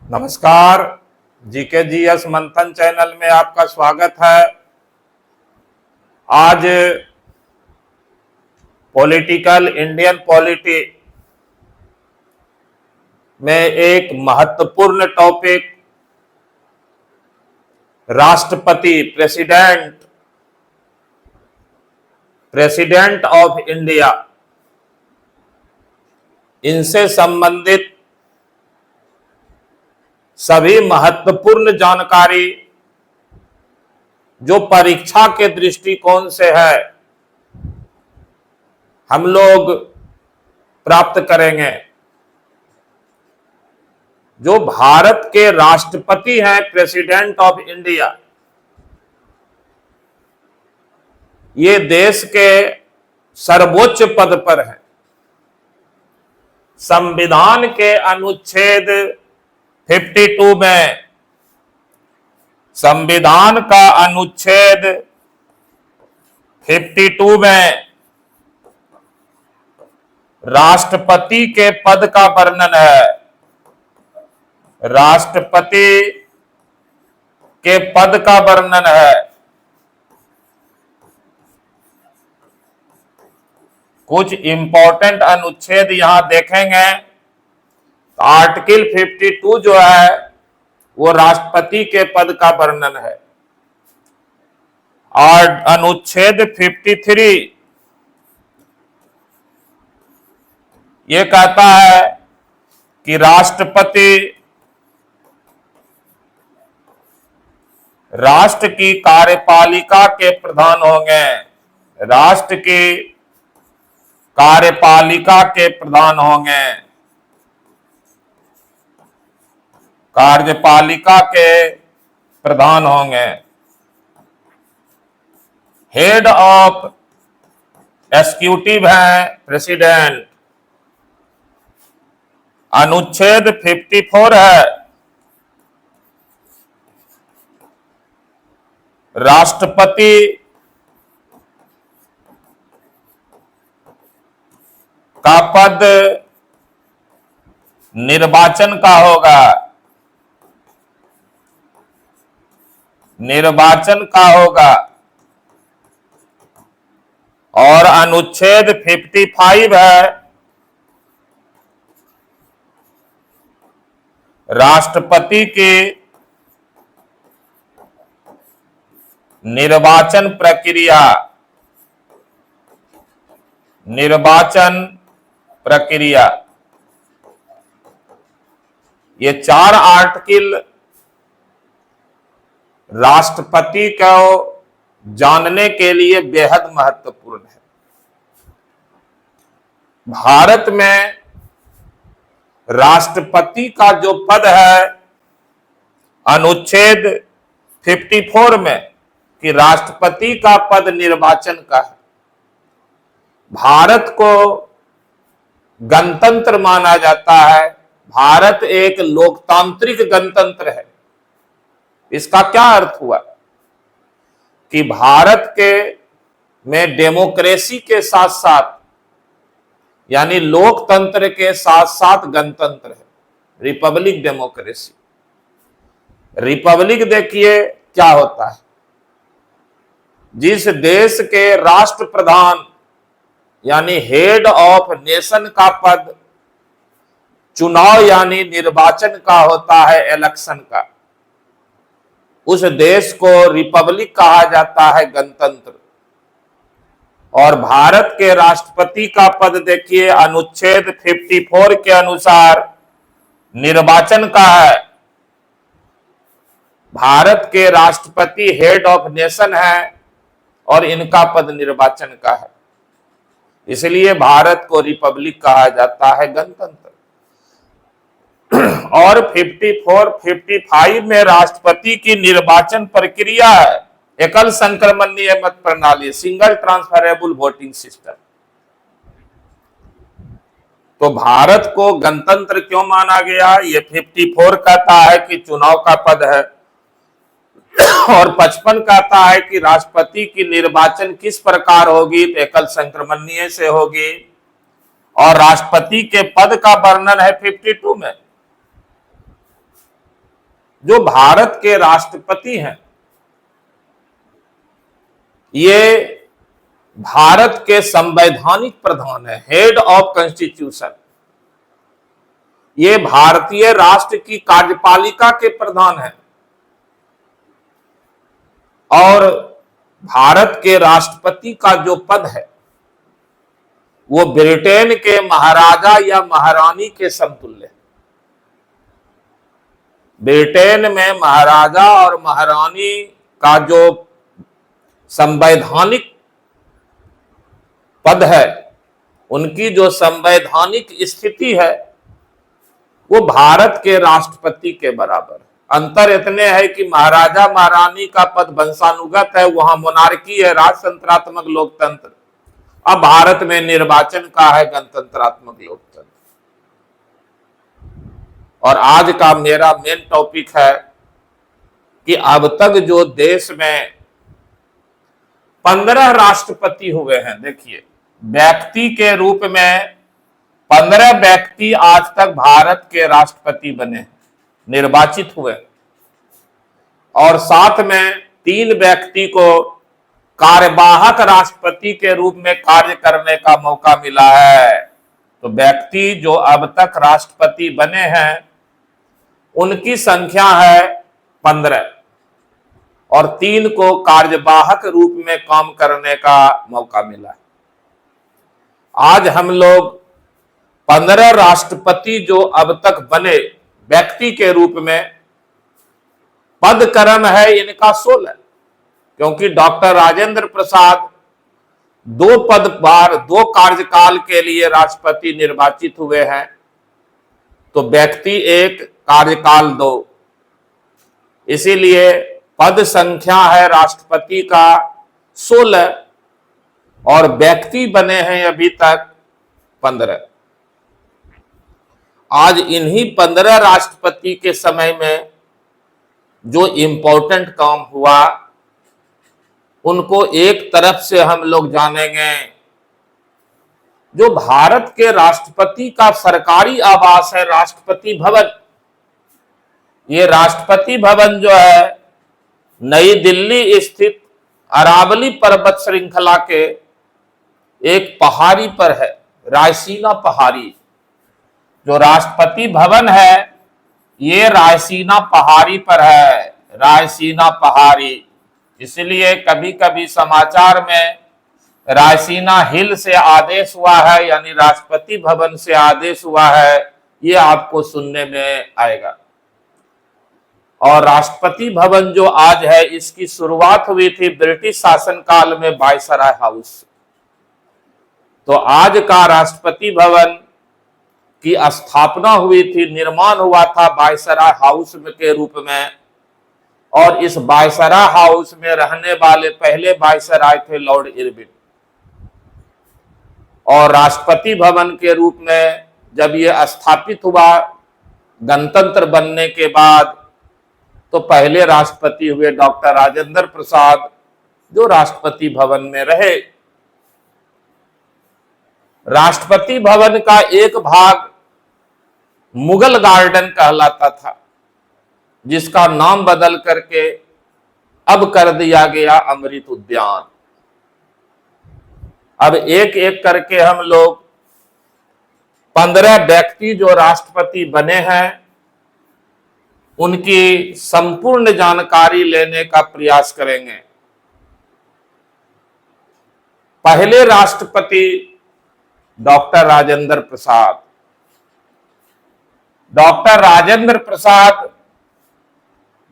नमस्कार। GKGS मंथन channel में आपका स्वागत है। आज पॉलिटिकल इंडियन पॉलिटी में एक महत्वपूर्ण टॉपिक राष्ट्रपति प्रेसिडेंट ऑफ इंडिया, इनसे संबंधित सभी महत्वपूर्ण जानकारी जो परीक्षा के दृष्टिकोण से है हम लोग प्राप्त करेंगे। जो भारत के राष्ट्रपति हैं, प्रेसिडेंट ऑफ इंडिया, ये देश के सर्वोच्च पद पर हैं। संविधान के अनुच्छेद 52 में, संविधान का अनुच्छेद 52 में राष्ट्रपति के पद का वर्णन है। राष्ट्रपति के पद का वर्णन है। कुछ इंपॉर्टेंट अनुच्छेद यहां देखेंगे। आर्टिकल 52 जो है वो राष्ट्रपति के पद का वर्णन है। और अनुच्छेद 53 ये कहता है कि राष्ट्रपति राष्ट्र की कार्यपालिका के प्रधान होंगे। राष्ट्र की कार्यपालिका के प्रधान होंगे। कार्यपालिका के प्रधान होंगे। हेड ऑफ एग्जीक्यूटिव है प्रेसिडेंट। अनुच्छेद 54 है, राष्ट्रपति का पद निर्वाचन का होगा। निर्वाचन का होगा। और अनुच्छेद 55 है, राष्ट्रपति की निर्वाचन प्रक्रिया। निर्वाचन प्रक्रिया, ये 4 आर्टिकल राष्ट्रपति को जानने के लिए बेहद महत्वपूर्ण है। भारत में राष्ट्रपति का जो पद है अनुच्छेद 54 में कि राष्ट्रपति का पद निर्वाचन का है। भारत को गणतंत्र माना जाता है। भारत एक लोकतांत्रिक गणतंत्र है। इसका क्या अर्थ हुआ कि भारत के में डेमोक्रेसी के साथ साथ, यानी लोकतंत्र के साथ साथ गणतंत्र है। Republic democracy. रिपब्लिक देखिए क्या होता है। जिस देश के राष्ट्र प्रधान यानी हेड ऑफ नेशन का पद चुनाव यानी निर्वाचन का होता है, इलेक्शन का, उस देश को रिपब्लिक कहा जाता है, गणतंत्र। और भारत के राष्ट्रपति का पद देखिए अनुच्छेद 54 के अनुसार निर्वाचन का है। भारत के राष्ट्रपति हेड ऑफ नेशन है और इनका पद निर्वाचन का है। इसलिए भारत को रिपब्लिक कहा जाता है, गणतंत्र। और 55 में राष्ट्रपति की निर्वाचन प्रक्रिया है एकल संक्रमणीय मत प्रणाली, सिंगल ट्रांसफरेबल वोटिंग सिस्टम। तो भारत को गणतंत्र क्यों माना गया? ये 54 कहता है कि चुनाव का पद है और 55 कहता है कि राष्ट्रपति की निर्वाचन किस प्रकार होगी, तो एकल संक्रमणीय से होगी। और राष्ट्रपति के पद का वर्णन है 52 में। जो भारत के राष्ट्रपति हैं, ये भारत के संवैधानिक प्रधान है, हेड ऑफ कॉन्स्टिट्यूशन। ये भारतीय राष्ट्र की कार्यपालिका के प्रधान है और भारत के राष्ट्रपति का जो पद है वो ब्रिटेन के महाराजा या महारानी के समतुल्य है। ब्रिटेन में महाराजा और महारानी का जो संवैधानिक पद है, उनकी जो संवैधानिक स्थिति है वो भारत के राष्ट्रपति के बराबर। अंतर इतने है कि महाराजा महारानी का पद वंशानुगत है, वहां मोनार्की है, राजतंत्रात्मक लोकतंत्र। अब भारत में निर्वाचन का है, गणतंत्रात्मक लोकतंत्र। और आज का मेरा मेन टॉपिक है कि अब तक जो देश में 15 राष्ट्रपति हुए हैं, देखिए व्यक्ति के रूप में 15 व्यक्ति आज तक भारत के राष्ट्रपति बने, निर्वाचित हुए, और साथ में 3 व्यक्ति को कार्यवाहक राष्ट्रपति के रूप में कार्य करने का मौका मिला है। तो व्यक्ति जो अब तक राष्ट्रपति बने हैं उनकी संख्या है 15 और 3 को कार्यवाहक रूप में काम करने का मौका मिला है। आज हम लोग 15 राष्ट्रपति जो अब तक बने व्यक्ति के रूप में, पद क्रम है इनका 16, क्योंकि डॉक्टर राजेंद्र प्रसाद 2 पद बार 2 कार्यकाल के लिए राष्ट्रपति निर्वाचित हुए हैं, तो व्यक्ति 1 कार्यकाल 2, इसीलिए पद संख्या है राष्ट्रपति का 16 और व्यक्ति बने हैं अभी तक 15। आज इन्हीं 15 राष्ट्रपति के समय में जो इंपॉर्टेंट काम हुआ उनको एक तरफ से हम लोग जानेंगे। जो भारत के राष्ट्रपति का सरकारी आवास है राष्ट्रपति भवन, ये राष्ट्रपति भवन जो है नई दिल्ली स्थित अरावली पर्वत श्रृंखला के एक पहाड़ी पर है, रायसीना पहाड़ी। जो राष्ट्रपति भवन है ये रायसीना पहाड़ी पर है, रायसीना पहाड़ी। इसलिए कभी कभी समाचार में रायसीना हिल से आदेश हुआ है, यानी राष्ट्रपति भवन से आदेश हुआ है, ये आपको सुनने में आएगा। और राष्ट्रपति भवन जो आज है इसकी शुरुआत हुई थी ब्रिटिश शासनकाल में वायसराय हाउस। तो आज का राष्ट्रपति भवन की स्थापना हुई थी, निर्माण हुआ था वायसराय हाउस के रूप में, और इस वायसराय हाउस में रहने वाले पहले वायसराय थे लॉर्ड इरविन। और राष्ट्रपति भवन के रूप में जब ये स्थापित हुआ गणतंत्र बनने के बाद, तो पहले राष्ट्रपति हुए डॉक्टर राजेंद्र प्रसाद, जो राष्ट्रपति भवन में रहे। राष्ट्रपति भवन का एक भाग मुगल गार्डन कहलाता था, जिसका नाम बदल करके अब कर दिया गया अमृत उद्यान। अब एक एक करके हम लोग 15 व्यक्ति जो राष्ट्रपति बने हैं उनकी संपूर्ण जानकारी लेने का प्रयास करेंगे। पहले राष्ट्रपति डॉक्टर राजेंद्र प्रसाद। डॉक्टर राजेंद्र प्रसाद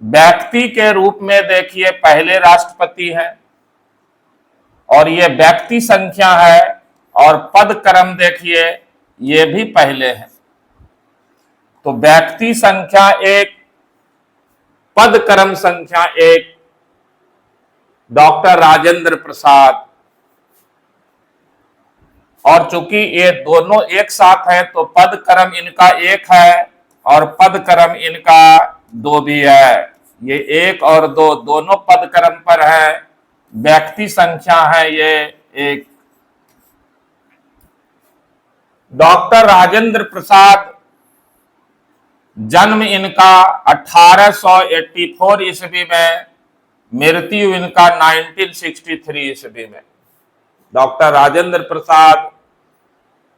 व्यक्ति के रूप में देखिए पहले राष्ट्रपति हैं, और ये व्यक्ति संख्या है, और पद क्रम देखिए ये भी पहले है। तो व्यक्ति संख्या 1, पद क्रम संख्या 1, डॉक्टर राजेंद्र प्रसाद। और चूंकि ये दोनों एक साथ हैं तो पद क्रम इनका 1 है और पद क्रम इनका 2 भी है। ये 1 और 2 दोनों पद क्रम पर है, व्यक्ति संख्या है ये 1। डॉक्टर राजेंद्र प्रसाद जन्म इनका 1884 ईस्वी में, मृत्यु इनका 1963 ईस्वी में। डॉक्टर राजेंद्र प्रसाद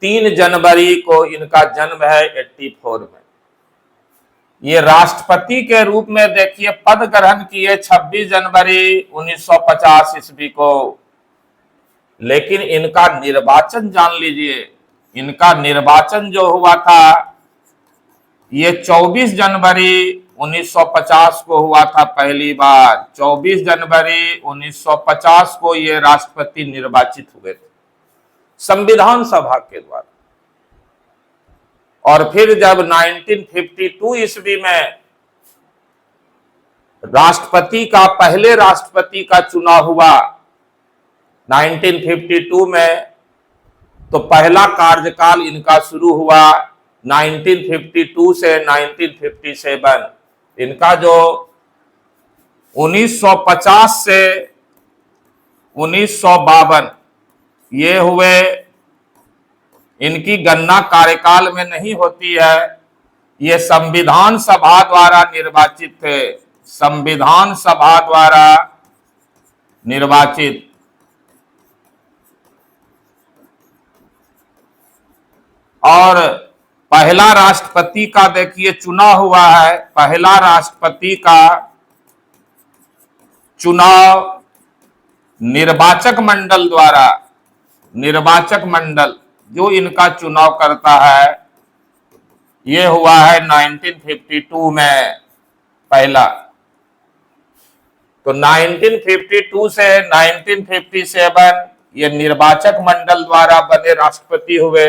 3 जनवरी को इनका जन्म है 84 में। ये राष्ट्रपति के रूप में देखिए पद ग्रहण किए 26 जनवरी 1950 ईस्वी को, लेकिन इनका निर्वाचन जान लीजिए, इनका निर्वाचन जो हुआ था ये 24 जनवरी 1950 को हुआ था पहली बार। 24 जनवरी 1950 को ये राष्ट्रपति निर्वाचित हुए थे संविधान सभा के द्वारा। और फिर जब 1952 ईस्वी में राष्ट्रपति का, पहले राष्ट्रपति का चुनाव हुआ 1952 में, तो पहला कार्यकाल इनका शुरू हुआ 1952 से 1957। इनका जो 1950 से 1952 ये हुए, इनकी गणना कार्यकाल में नहीं होती है, ये संविधान सभा द्वारा निर्वाचित थे, संविधान सभा द्वारा निर्वाचित। और पहला राष्ट्रपति का देखिए चुनाव हुआ है, पहला राष्ट्रपति का चुनाव निर्वाचक मंडल द्वारा, निर्वाचक मंडल जो इनका चुनाव करता है, ये हुआ है 1952 में पहला। तो 1952 से 1957 ये निर्वाचक मंडल द्वारा बने राष्ट्रपति हुए।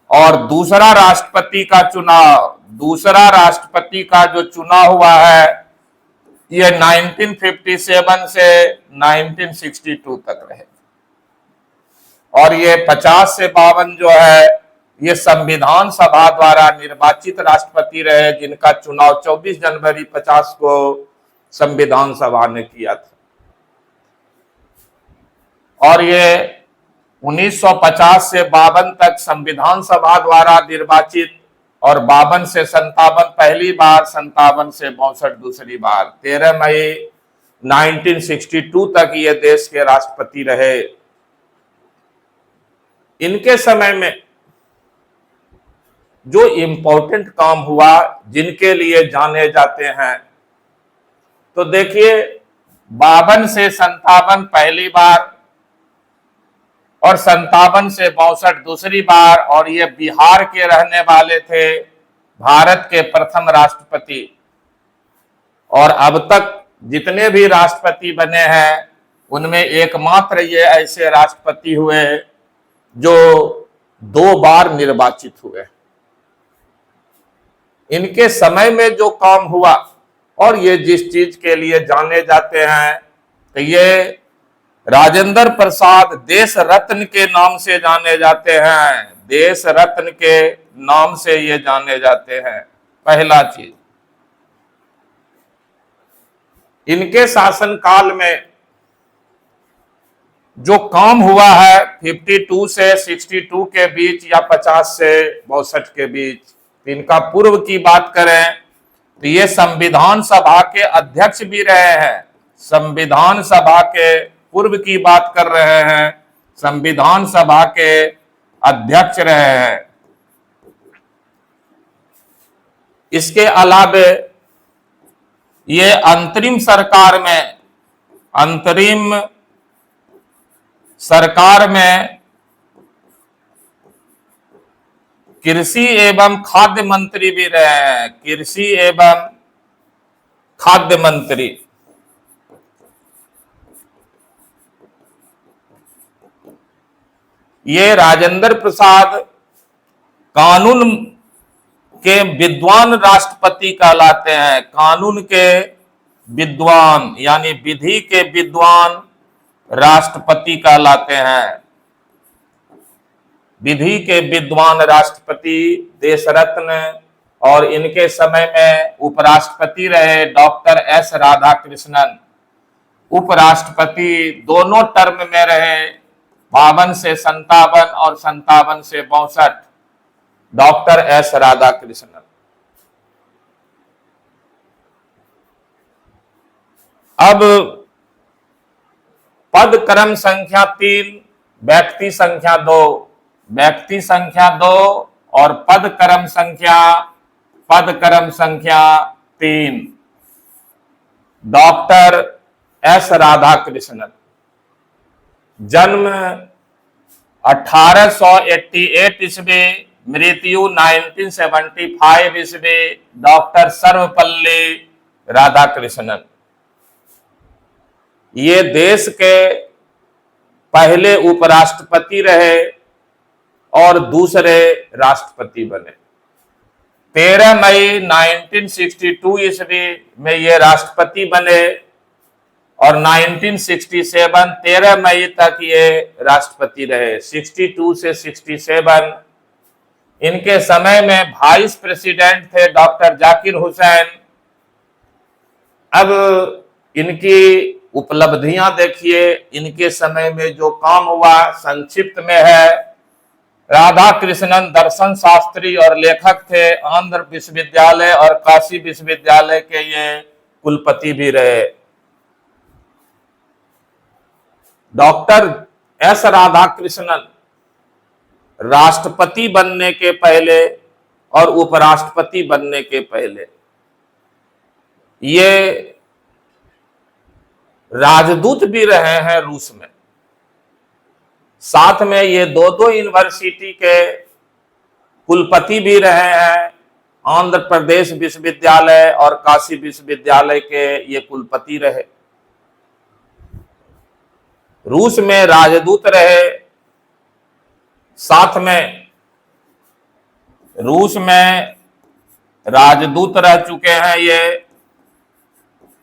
और दूसरा राष्ट्रपति का चुनाव, दूसरा राष्ट्रपति का जो चुनाव हुआ है ये 1957 से 1962 तक रहे। और ये 50 से 52 जो है ये संविधान सभा द्वारा निर्वाचित राष्ट्रपति रहे, जिनका चुनाव 24 जनवरी 50 को संविधान सभा ने किया था। और ये 1950 से 52 तक संविधान सभा द्वारा निर्वाचित, और 52 से 57 पहली बार, 57 से 62 दूसरी बार। 13 मई 1962 तक ये देश के राष्ट्रपति रहे। इनके समय में जो इंपॉर्टेंट काम हुआ, जिनके लिए जाने जाते हैं, तो देखिए 52 से 57 पहली बार और 57 से 62 दूसरी बार। और ये बिहार के रहने वाले थे, भारत के प्रथम राष्ट्रपति। और अब तक जितने भी राष्ट्रपति बने हैं उनमें एकमात्र ये ऐसे राष्ट्रपति हुए जो 2 बार निर्वाचित हुए। इनके समय में जो काम हुआ, और ये जिस चीज के लिए जाने जाते हैं, तो ये राजेंद्र प्रसाद देश रत्न के नाम से जाने जाते हैं, देश रत्न के नाम से ये जाने जाते हैं। पहला चीज, इनके शासनकाल में जो काम हुआ है 52 से 62 के बीच या 50 से 62 के बीच, इनका पूर्व की बात करें तो ये संविधान सभा के अध्यक्ष भी रहे हैं। संविधान सभा के पूर्व की बात कर रहे हैं, संविधान सभा के अध्यक्ष रहे हैं। इसके अलावे ये अंतरिम सरकार में कृषि एवं खाद्य मंत्री भी रहे हैं, कृषि एवं खाद्य मंत्री। ये राजेंद्र प्रसाद कानून के विद्वान राष्ट्रपति कहलाते हैं, कानून के विद्वान यानी विधि के विद्वान राष्ट्रपति कहलाते हैं। विधि के विद्वान राष्ट्रपति, देश रत्न। और इनके समय में उपराष्ट्रपति रहे डॉक्टर एस राधाकृष्णन, उपराष्ट्रपति दोनों टर्म में रहे, 52 से 57 और 57 से 62, डॉक्टर एस राधाकृष्णन। अब पद क्रम संख्या 3, व्यक्ति संख्या 2, व्यक्ति संख्या 2 और पद क्रम संख्या 3। डॉक्टर एस राधाकृष्णन, जन्म 1888 ईस्वी, मृत्यु 1975 ईस्वी, डॉक्टर सर्वपल्ली राधाकृष्णन। ये देश के पहले उपराष्ट्रपति रहे और दूसरे राष्ट्रपति बने। 13 मई 1962 ईस्वी में ये राष्ट्रपति बने और 1967 13 मई तक ये राष्ट्रपति रहे। 62 से 67 इनके समय में वाइस प्रेसिडेंट थे डॉक्टर जाकिर हुसैन। अब इनकी उपलब्धियां देखिए, इनके समय में जो काम हुआ संक्षिप्त में है। राधाकृष्णन दर्शन शास्त्री और लेखक थे। आंध्र विश्वविद्यालय और काशी विश्वविद्यालय के ये कुलपति भी रहे। डॉक्टर एस राधाकृष्णन राष्ट्रपति बनने के पहले और उपराष्ट्रपति बनने के पहले ये राजदूत भी रहे हैं रूस में। साथ में ये दो यूनिवर्सिटी के कुलपति भी रहे हैं। आंध्र प्रदेश विश्वविद्यालय और काशी विश्वविद्यालय के ये कुलपति रहे। रूस में राजदूत रहे। साथ में रूस में राजदूत रह चुके हैं ये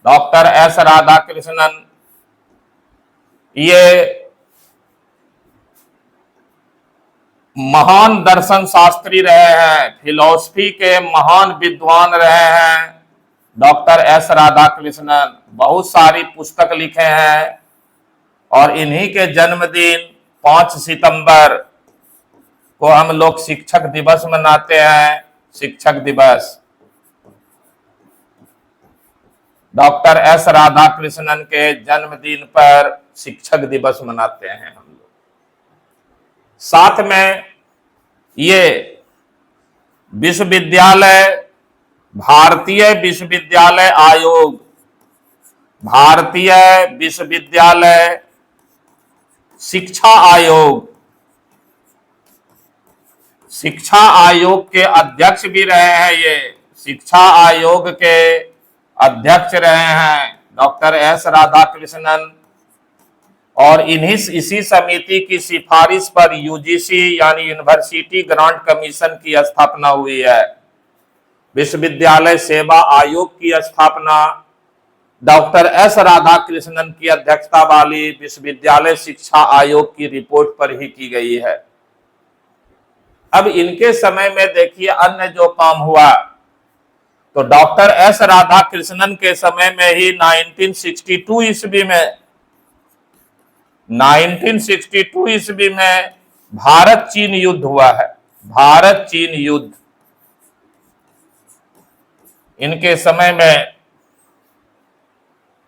डॉक्टर एस राधाकृष्णन। ये महान दर्शन शास्त्री रहे हैं, फिलॉसफी के महान विद्वान रहे हैं डॉक्टर एस राधाकृष्णन। बहुत सारी पुस्तक लिखे हैं और इन्हीं के जन्मदिन 5 सितंबर को हम लोग शिक्षक दिवस मनाते हैं। शिक्षक दिवस डॉक्टर एस राधाकृष्णन के जन्मदिन पर शिक्षक दिवस मनाते हैं हम लोग। साथ में ये विश्वविद्यालय, भारतीय विश्वविद्यालय आयोग, भारतीय विश्वविद्यालय शिक्षा आयोग, शिक्षा आयोग के अध्यक्ष भी रहे हैं। ये शिक्षा आयोग के अध्यक्ष रहे हैं डॉक्टर एस राधाकृष्णन। और इसी समिति की सिफारिश पर यूजीसी यानी यूनिवर्सिटी ग्रांट कमीशन की स्थापना हुई है। विश्वविद्यालय सेवा आयोग की स्थापना डॉक्टर एस राधाकृष्णन की अध्यक्षता वाली विश्वविद्यालय शिक्षा आयोग की रिपोर्ट पर ही की गई है। अब इनके समय में देखिए अन्य जो काम हुआ, तो डॉक्टर एस राधाकृष्णन के समय में ही 1962 ईस्वी में भारत चीन युद्ध हुआ है। भारत चीन युद्ध इनके समय में।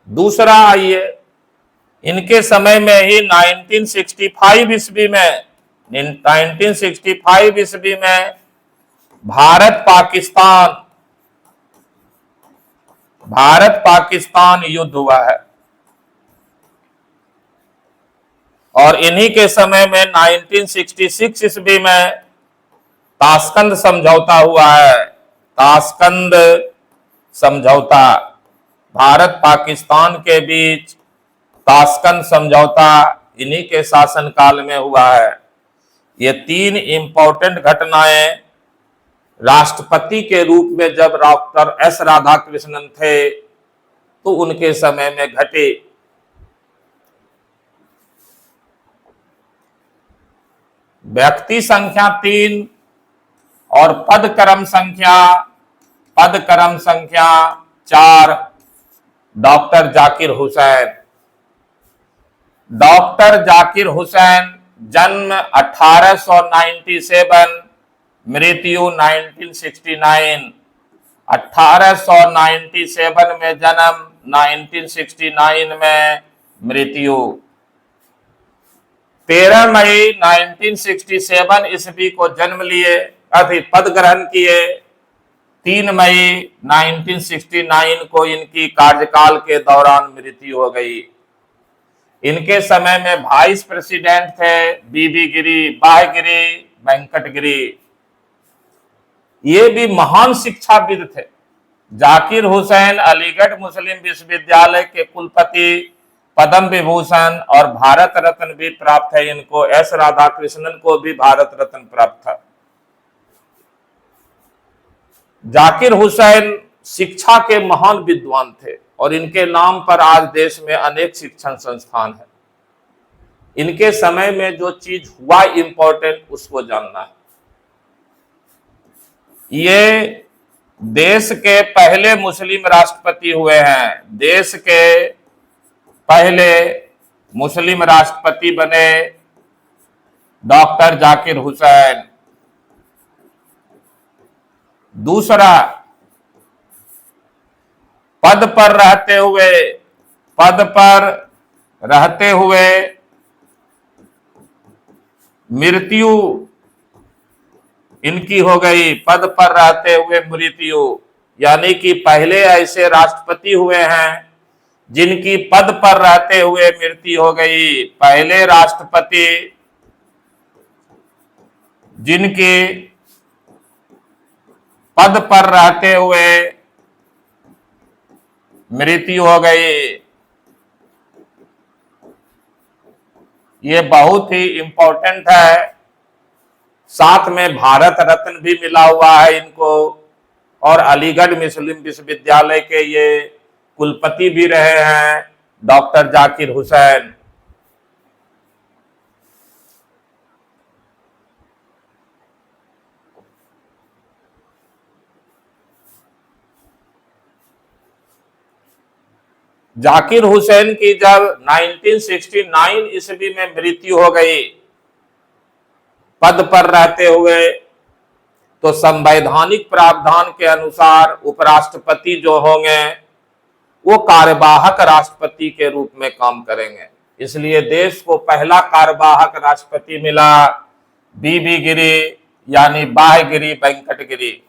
दूसरा आइए, इनके समय में ही 1965 ईस्वी में भारत पाकिस्तान युद्ध हुआ है। और इन्हीं के समय में 1966 ईस्वी में ताशकंद समझौता हुआ है। ताशकंद समझौता, भारत पाकिस्तान के बीच ताशकंद समझौता इन्हीं के शासनकाल में हुआ है। ये 3 इंपॉर्टेंट घटनाएं राष्ट्रपति के रूप में जब डॉक्टर एस राधाकृष्णन थे तो उनके समय में घटे। व्यक्ति संख्या 3 और पद क्रम संख्या 4 डॉक्टर जाकिर हुसैन। डॉक्टर जाकिर हुसैन, जन्म 1897, मृत्यु 1969। 1897 में जन्म, 1969 में मृत्यु। 13 मई 1967 ईस्वी को जन्म लिए, पद ग्रहण किए। 3 मई 1969 को इनकी कार्यकाल के दौरान मृत्यु हो गई। इनके समय में वाइस प्रेसिडेंट थे बीबी गिरी, बाह्यगिरी, वेंकटगिरी। ये भी महान शिक्षाविद थे। जाकिर हुसैन अलीगढ़ मुस्लिम विश्वविद्यालय के कुलपति, पद्म विभूषण और भारत रत्न भी प्राप्त है इनको। एस राधाकृष्णन को भी भारत रत्न प्राप्त था। जाकिर हुसैन शिक्षा के महान विद्वान थे और इनके नाम पर आज देश में अनेक शिक्षण संस्थान है। इनके समय में जो चीज हुआ इंपॉर्टेंट, उसको जानना है। ये देश के पहले मुस्लिम राष्ट्रपति हुए हैं। देश के पहले मुस्लिम राष्ट्रपति बने डॉक्टर जाकिर हुसैन। दूसरा, पद पर रहते हुए मृत्यु इनकी हो गई। पद पर रहते हुए मृत्यु, यानी कि पहले ऐसे राष्ट्रपति हुए हैं जिनकी पद पर रहते हुए मृत्यु हो गई। पहले राष्ट्रपति जिनकी पद पर रहते हुए मृत्यु हो गई। ये बहुत ही इंपॉर्टेंट है। साथ में भारत रत्न भी मिला हुआ है इनको, और अलीगढ़ मुस्लिम विश्वविद्यालय के ये कुलपति भी रहे हैं डॉक्टर जाकिर हुसैन। जाकिर हुसैन की जब 1969 ईस्वी में मृत्यु हो गई पद पर रहते हुए, तो संवैधानिक प्रावधान के अनुसार उपराष्ट्रपति जो होंगे वो कार्यवाहक राष्ट्रपति के रूप में काम करेंगे। इसलिए देश को पहला कार्यवाहक राष्ट्रपति मिला बीबी गिरी, यानी बाह्यगिरी वेंकटगिरी।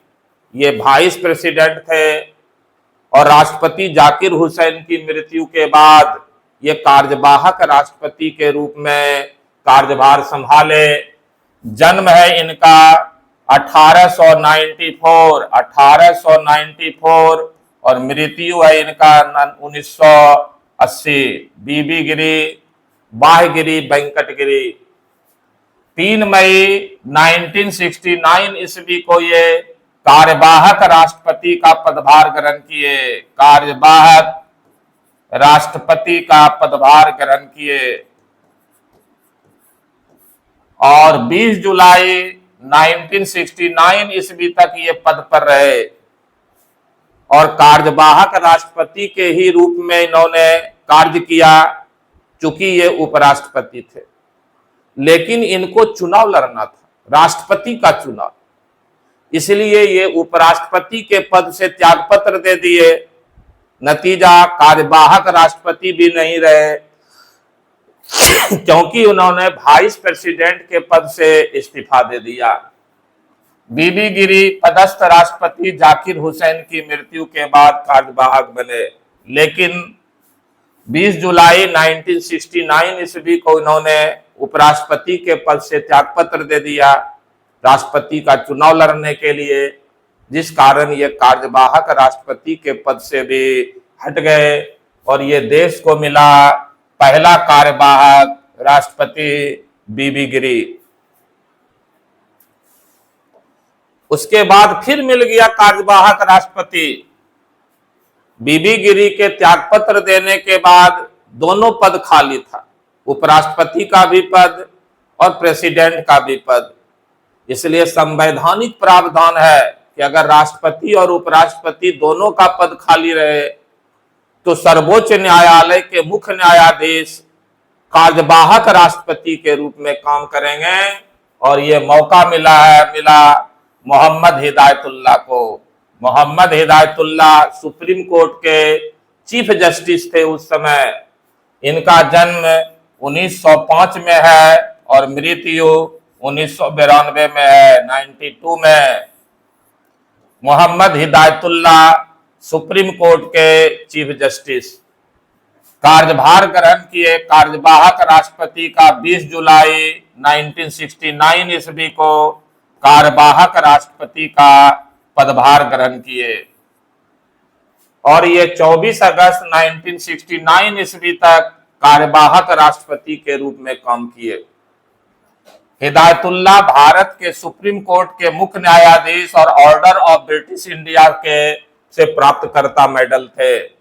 ये वाइस प्रेसिडेंट थे और राष्ट्रपति जाकिर हुसैन की मृत्यु के बाद ये कार्यवाहक राष्ट्रपति के रूप में कार्यभार संभाले। जन्म है इनका 1894 और मृत्यु है इनका 1980। बीबी गिरी, बाह्यगिरी, वेंकटगिरी। 3 मई 1969 ईस्वी को ये कार्यवाहक राष्ट्रपति का पदभार ग्रहण किए। कार्यवाहक राष्ट्रपति का पदभार ग्रहण किए और 20 जुलाई 1969 ईस्वी तक ये पद पर रहे और कार्यवाहक राष्ट्रपति के ही रूप में इन्होंने कार्य किया, चूंकि ये उपराष्ट्रपति थे। लेकिन इनको चुनाव लड़ना था, राष्ट्रपति का चुनाव, इसलिए ये उपराष्ट्रपति के पद से त्यागपत्र दे दिए। नतीजा कार्यवाहक राष्ट्रपति भी नहीं रहे क्योंकि उन्होंने वाइस प्रेसिडेंट के पद से इस्तीफा दे दिया। बीबी गिरी पदस्थ राष्ट्रपति जाकिर हुसैन की मृत्यु के बाद कार्यवाहक बने, लेकिन 20 जुलाई 1969 ईस्वी को इन्होंने उपराष्ट्रपति के पद से त्यागपत्र दे दिया राष्ट्रपति का चुनाव लड़ने के लिए, जिस कारण ये कार्यवाहक राष्ट्रपति के पद से भी हट गए और ये देश को मिला पहला कार्यवाहक राष्ट्रपति बीबी गिरी। उसके बाद फिर मिल गया कार्यवाहक राष्ट्रपति। बीबी गिरी के त्यागपत्र देने के बाद दोनों पद खाली था, उपराष्ट्रपति का भी पद और प्रेसिडेंट का भी पद। इसलिए संवैधानिक प्रावधान है कि अगर राष्ट्रपति और उपराष्ट्रपति दोनों का पद खाली रहे तो सर्वोच्च न्यायालय के मुख्य न्यायाधीश कार्यवाहक राष्ट्रपति के रूप में काम करेंगे और ये मौका मिला मोहम्मद हिदायतुल्लाह को। मोहम्मद हिदायतुल्लाह सुप्रीम कोर्ट के चीफ जस्टिस थे उस समय। इनका जन्म 1905 में है और मृत्यु 1992 में है, 92 में। मोहम्मद हिदायतुल्लाह सुप्रीम कोर्ट के चीफ जस्टिस। कार्यभार ग्रहण किए कार्यवाहक राष्ट्रपति का 20 जुलाई 1969 ईस्वी को कार्यवाहक राष्ट्रपति का पदभार ग्रहण किए और ये 24 अगस्त 1969 ईस्वी तक कार्यवाहक राष्ट्रपति के रूप में काम किए। हिदायतुल्लाह भारत के सुप्रीम कोर्ट के मुख्य न्यायाधीश और ऑर्डर ऑफ ब्रिटिश इंडिया के से प्राप्तकर्ता मेडल थे।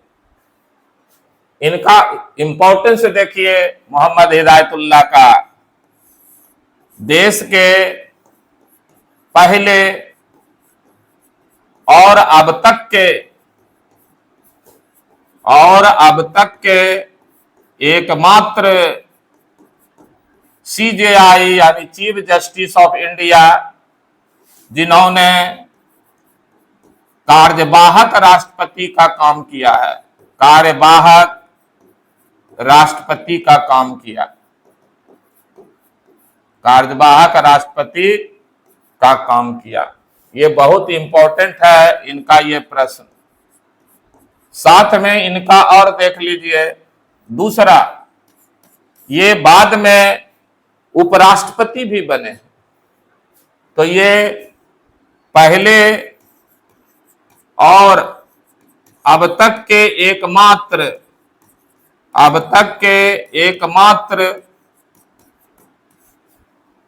इनका इंपॉर्टेंस देखिए मोहम्मद हिदायतुल्लाह का। देश के पहले और अब तक के एकमात्र सीजेआई यानी चीफ जस्टिस ऑफ इंडिया जिन्होंने कार्यवाहक राष्ट्रपति का काम किया है, कार्यवाहक राष्ट्रपति का काम किया, कार्यवाहक राष्ट्रपति का काम किया। ये बहुत इंपॉर्टेंट है इनका ये प्रश्न। साथ में इनका और देख लीजिए दूसरा, ये बाद में उपराष्ट्रपति भी बने। तो ये पहले और अब तक के एकमात्र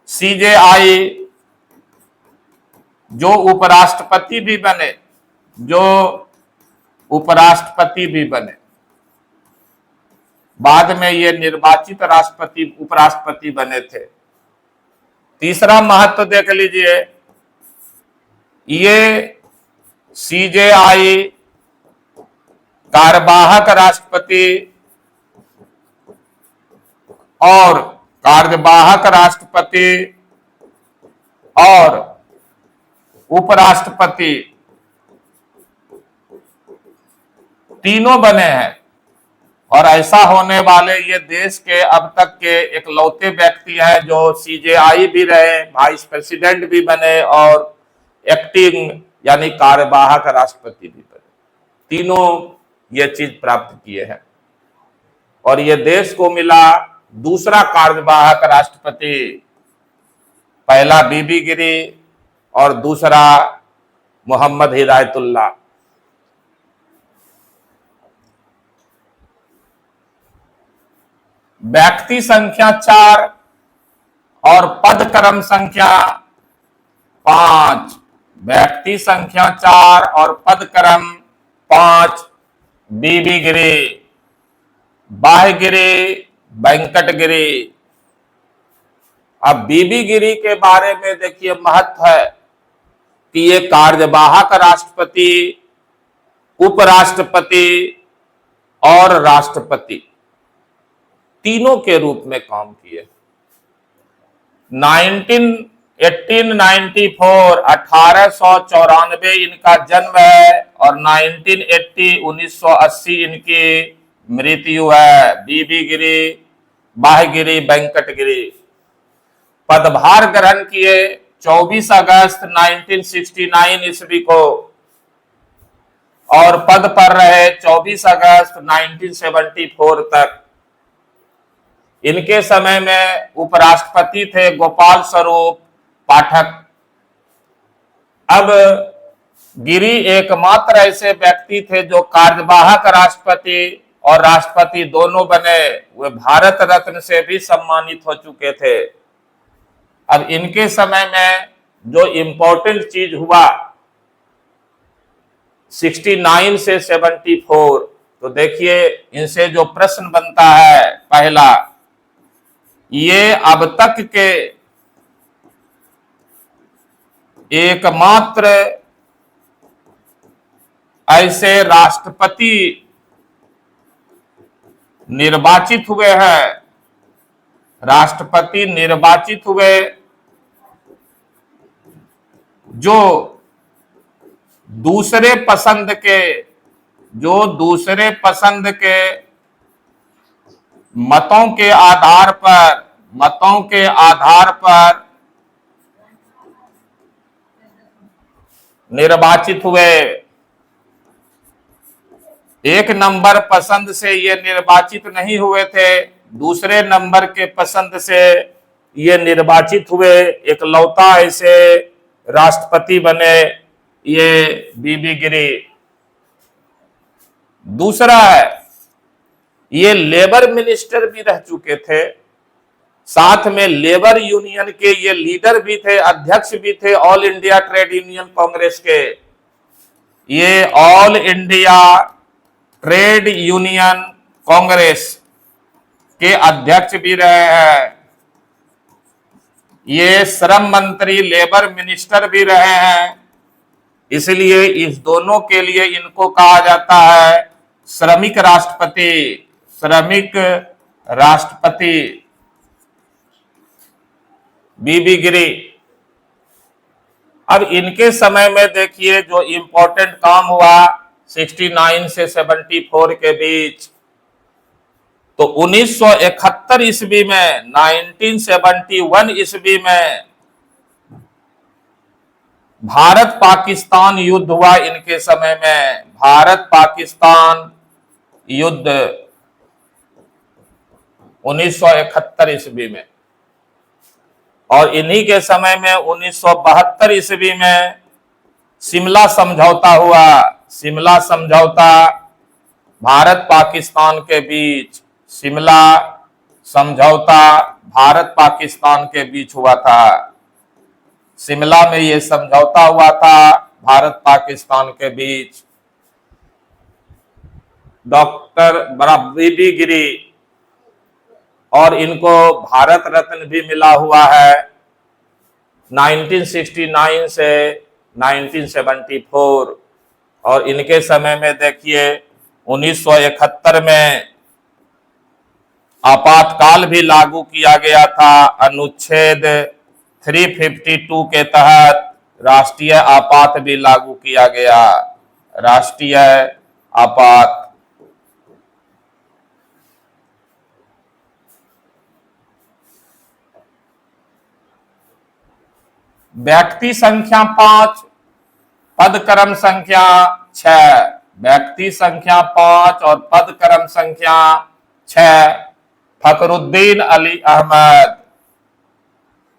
सीजेआई जो उपराष्ट्रपति भी बने। बाद में ये निर्वाचित उपराष्ट्रपति बने थे। तीसरा महत्व देख लीजिए, ये सीजेआई कार्यवाहक राष्ट्रपति और कार्यवाहक राष्ट्रपति और उपराष्ट्रपति तीनों बने हैं। और ऐसा होने वाले ये देश के अब तक के इकलौते व्यक्ति हैं जो सीजेआई भी रहे, वाइस प्रेसिडेंट भी बने और एक्टिंग यानी कार्यवाहक राष्ट्रपति भी बने। तीनों ये चीज प्राप्त किए हैं और ये देश को मिला दूसरा कार्यवाहक राष्ट्रपति, पहला बीबी गिरी और दूसरा मोहम्मद हिदायतुल्लाह। व्यक्ति संख्या 4 और पद क्रम संख्या 5। व्यक्ति संख्या 4 और पद क्रम 5। बीबी गिरी, बाह्यगिरी, वेंकटगिरी। अब बीबी गिरी के बारे में देखिए महत्व है कि ये कार्यवाहक राष्ट्रपति, उपराष्ट्रपति और राष्ट्रपति तीनों के रूप में काम किए। 1894 इनका जन्म है और 1980 इनकी मृत्यु है। बीबी गिरी, बाह्यगिरी, वेंकटगिरी। पदभार ग्रहण किए 24 अगस्त 1969 ईस्वी को और पद पर रहे 24 अगस्त 1974 तक। इनके समय में उपराष्ट्रपति थे गोपाल स्वरूप पाठक। अब गिरी एकमात्र ऐसे व्यक्ति थे जो कार्यवाहक राष्ट्रपति और राष्ट्रपति दोनों बने। वे भारत रत्न से भी सम्मानित हो चुके थे। अब इनके समय में जो इंपॉर्टेंट चीज हुआ 69 से 74, तो देखिए इनसे जो प्रश्न बनता है, पहला, ये अब तक के एकमात्र ऐसे राष्ट्रपति निर्वाचित हुए हैं, राष्ट्रपति निर्वाचित हुए जो दूसरे पसंद के जो दूसरे पसंद के मतों के आधार पर निर्वाचित हुए। एक नंबर पसंद से ये निर्वाचित नहीं हुए थे, दूसरे नंबर के पसंद से ये निर्वाचित हुए। इकलौता ऐसे राष्ट्रपति बने ये बीबी गिरी। दूसरा है, ये लेबर मिनिस्टर भी रह चुके थे, साथ में लेबर यूनियन के ये लीडर भी थे, अध्यक्ष भी थे all India trade union Congress के। ये all India trade union Congress के अध्यक्ष भी रहे हैं। ये श्रम मंत्री, लेबर मिनिस्टर भी रहे हैं। इसलिए इस दोनों के लिए इनको कहा जाता है श्रमिक राष्ट्रपति। श्रमिक राष्ट्रपति बीबी गिरी। अब इनके समय में देखिए जो इंपॉर्टेंट काम हुआ 69 से 74 के बीच, तो 1971 ईस्वी में, 1971 ईस्वी में भारत पाकिस्तान युद्ध हुआ। इनके समय में भारत पाकिस्तान युद्ध 1971 ईस्वी में। और इन्हीं के समय में 1972 ईस्वी में शिमला समझौता हुआ। शिमला समझौता भारत पाकिस्तान के बीच, शिमला समझौता भारत पाकिस्तान के बीच हुआ था। शिमला में ये समझौता हुआ था भारत पाकिस्तान के बीच। डॉक्टर बीबी गिरी, और इनको भारत रत्न भी मिला हुआ है 1969 से 1974। और इनके समय में देखिए 1971 में आपातकाल भी लागू किया गया था। अनुच्छेद 352 के तहत राष्ट्रीय आपात भी लागू किया गया। राष्ट्रीय आपात। व्यक्ति संख्या 5, पद क्रम संख्या 6। व्यक्ति संख्या 5 और पद क्रम संख्या 6। फखरुद्दीन अली अहमद,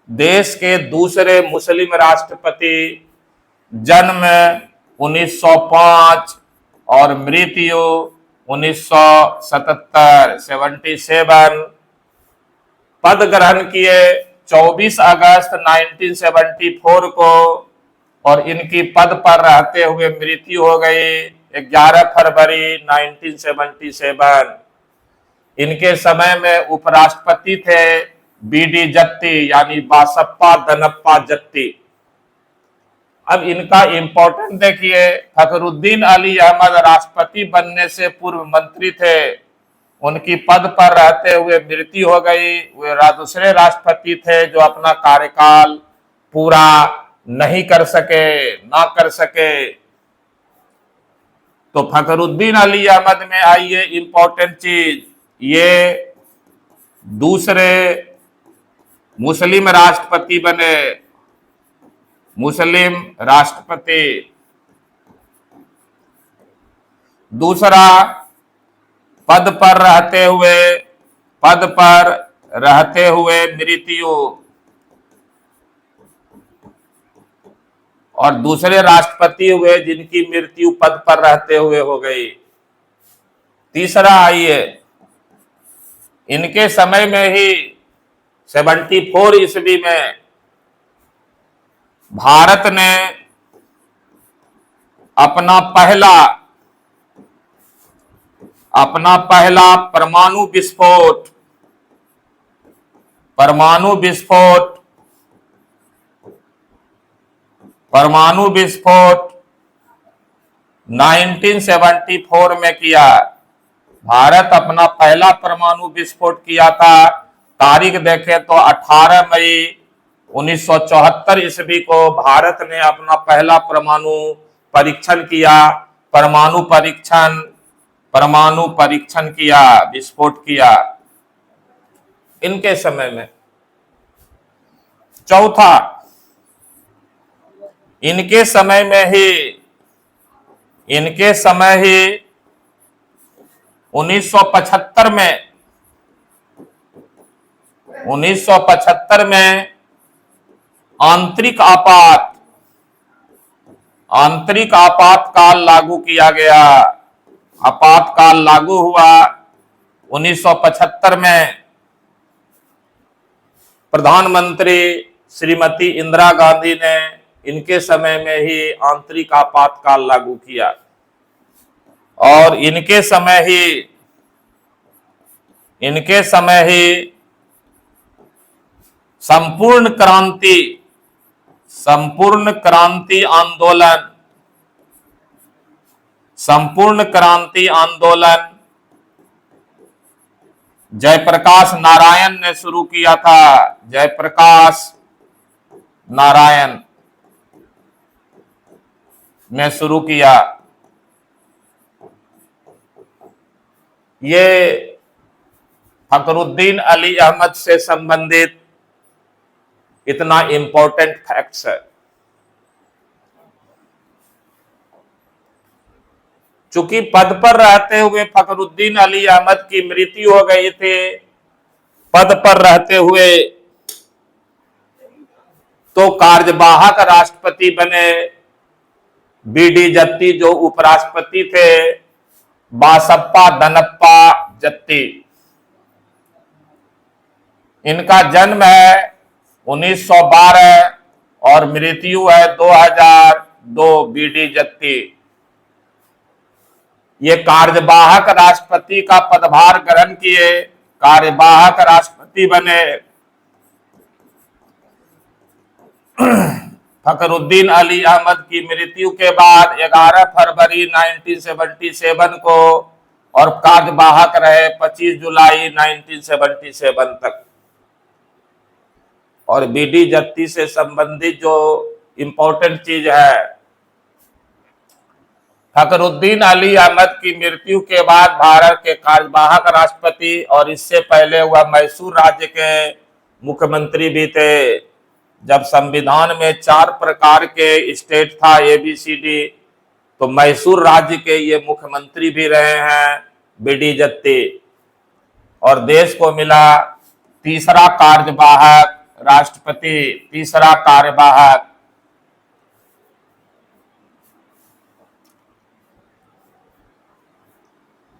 देश के दूसरे मुस्लिम राष्ट्रपति। जन्म 1905 और मृत्यु 1977, 77। पद ग्रहण किए 24 अगस्त 1974 को, और इनकी पद पर रहते हुए मृत्यु हो गई 11 फरवरी 1977। इनके समय में उपराष्ट्रपति थे बीडी जत्ती, यानी बासप्पा दनप्पा जत्ती। अब इनका इंपॉर्टेंट देखिए, फखरुद्दीन अली अहमद राष्ट्रपति बनने से पूर्व मंत्री थे, उनकी पद पर रहते हुए मृत्यु हो गई। वे दूसरे राष्ट्रपति थे जो अपना कार्यकाल पूरा नहीं कर सके। तो फखरुद्दीन अली अहमद में आइए इंपॉर्टेंट चीज, ये दूसरे मुस्लिम राष्ट्रपति बने। मुस्लिम राष्ट्रपति। दूसरा, पद पर रहते हुए मृत्यु, और दूसरे राष्ट्रपति हुए जिनकी मृत्यु पद पर रहते हुए हो गई। तीसरा आइए, इनके समय में ही 74 ईस्वी में भारत ने अपना पहला परमाणु विस्फोट 1974 में किया। भारत अपना पहला परमाणु विस्फोट किया था। तारीख देखें तो 18 मई 1974 ईस्वी को भारत ने अपना पहला परमाणु परीक्षण किया। परमाणु परीक्षण किया, विस्फोट किया इनके समय में। चौथा, इनके समय ही 1975 में आंतरिक आपातकाल लागू किया गया। आपातकाल लागू हुआ 1975 में। प्रधानमंत्री श्रीमती इंदिरा गांधी ने इनके समय में ही आंतरिक आपातकाल लागू किया और इनके समय ही संपूर्ण क्रांति आंदोलन जयप्रकाश नारायण ने शुरू किया था। जयप्रकाश नारायण ने शुरू किया। ये फखरुद्दीन अली अहमद से संबंधित इतना इंपॉर्टेंट फैक्ट्स है। चूंकि पद पर रहते हुए फखरुद्दीन अली अहमद की मृत्यु हो गई थी, पद पर रहते हुए, तो कार्यवाहक राष्ट्रपति बने बीडी जत्ती, जो उपराष्ट्रपति थे बासप्पा दनप्पा जत्ती। इनका जन्म है 1912 और मृत्यु है 2002। बीडी जत्ती ये कार्यवाहक राष्ट्रपति का पदभार ग्रहण किए, कार्यवाहक राष्ट्रपति बने। फखरुद्दीन अली अहमद की मृत्यु के बाद 11 फरवरी 1977 को और कार्यवाहक रहे 25 जुलाई 1977 तक। और बीडी जत्ती से संबंधित जो इंपॉर्टेंट चीज है, फखरुद्दीन अली अहमद की मृत्यु के बाद भारत के कार्यवाहक राष्ट्रपति और इससे पहले वह मैसूर राज्य के मुख्यमंत्री भी थे। जब संविधान में 4 प्रकार के स्टेट था ABCD, तो मैसूर राज्य के ये मुख्यमंत्री भी रहे हैं बीडी जत्ती। और देश को मिला तीसरा कार्यवाहक राष्ट्रपति, तीसरा कार्यवाहक।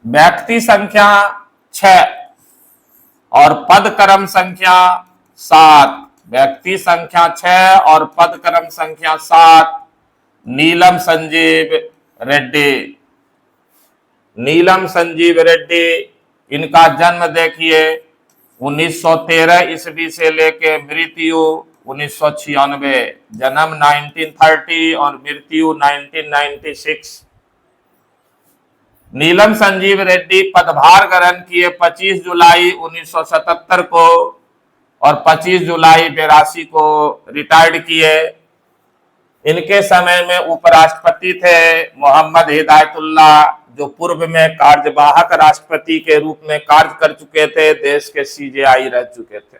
व्यक्ति संख्या 6 और पद क्रम संख्या 7। व्यक्ति संख्या 6 और पद क्रम संख्या 7। नीलम संजीव रेड्डी। नीलम संजीव रेड्डी, इनका जन्म देखिए 1913 ईस्वी से लेके मृत्यु 1996। जन्म 1930 और मृत्यु 1996। नीलम संजीव रेड्डी पदभार ग्रहण किए 25 जुलाई 1977 को और 25 जुलाई 82 को रिटायर्ड किए। इनके समय में उपराष्ट्रपति थे मोहम्मद हिदायतुल्लाह, जो पूर्व में कार्यवाहक राष्ट्रपति के रूप में कार्य कर चुके थे, देश के CJI रह चुके थे।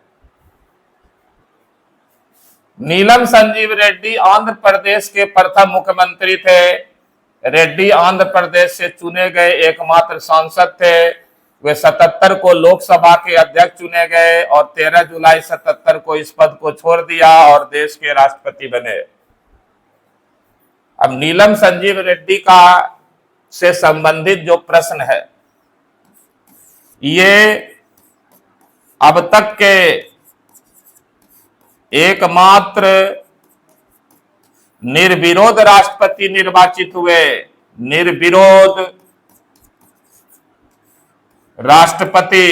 नीलम संजीव रेड्डी आंध्र प्रदेश के प्रथम मुख्यमंत्री थे। रेड्डी आंध्र प्रदेश से चुने गए एकमात्र सांसद थे। वे 77 को लोकसभा के अध्यक्ष चुने गए और 13 जुलाई 77 को इस पद को छोड़ दिया और देश के राष्ट्रपति बने। अब नीलम संजीव रेड्डी का से संबंधित जो प्रश्न है, ये अब तक के एकमात्र निर्विरोध राष्ट्रपति निर्वाचित हुए। निर्विरोध राष्ट्रपति